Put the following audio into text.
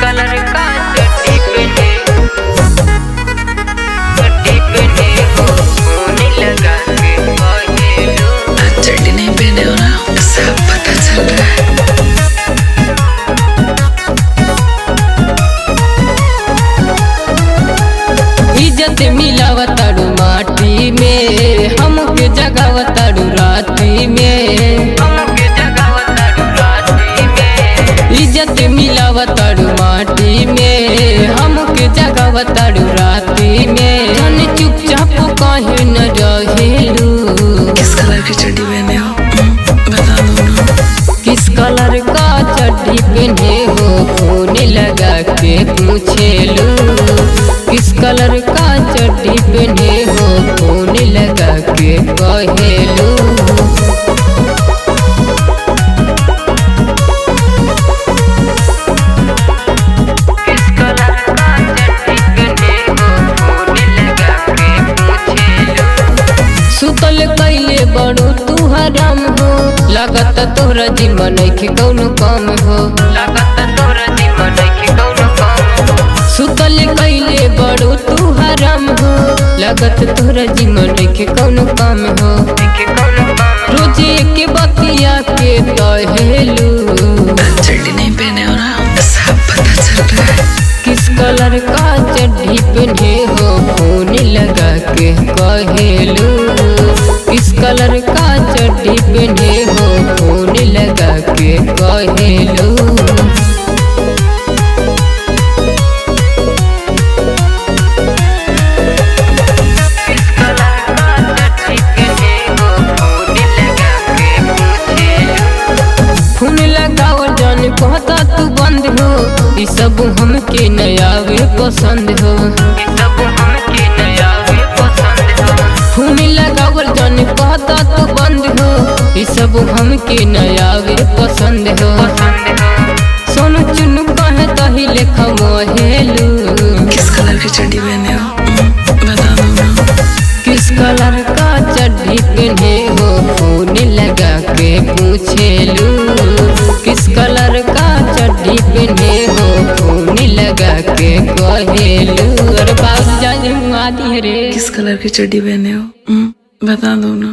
Colour का चड्डी पहने हो होने लगा के कहेलू। आज चड्डी नहीं पहने हो ना, सब पता चल रहा है। इज्जत मिलावताड़ू माटी में, हमके जगावताड़ू राती में, हमके जगावताड़ू राती में। इज्जत मिलावताड़ू माटी में, हमके जगावताड़ू राती में। धन चुपचाप कहीं न रहेलू। किस कलर की चड्डी पहने हो बता दो ना। किस कलर का चड्डी पहने हो खोने लगा के पूछेलू। किस कलर का चड्डी पहने हो खोने लगा के कहेलू। किस कलर का चड्डी पहने हो खोने लगा के पूछेलू। सुतल कैले बड़ो तू हराम हो, लागत तोहरा जिम्मा नइखे कौनो काम हो, लागत तोहरा जिम्मा नइखे कौनो काम हो। सुतल कैले बड़ो तू हराम हो, लागत तोहरा जिम्मा नइखे कौनो काम हो, नइखे कौनो काम। रोजे के बतिया के कहेलू। आज चड्डी नहीं पहने हो ना, सब पता चल रहा है। किस कलर का चड्डी पहने हो होने लगा के कहेलू। किस कलर का चड्डी पहने हो होने लगा के कहेलू। खून लगाओ जान कहता तू बंद हो, ई सब हमके नयावे पसंद हो, ई सब हमके नयावे पसंद हो। खून लगाओ जान कहता तू बंद हो, ई सब हमके नयावे पसंद हो। सोनू चुनू कहे तही लेखा मोहेलू। किस कलर की चड्डी पहने हो बता दो ना। किस कलर का चड्डी पहने हो होने लगा के पूछेलू। किस कलर का चड्डी पहने हो होने लगा के कहेलू। अरे बाबू जान आती है रे। किस कलर की चड्डी पहने हो बता दो ना।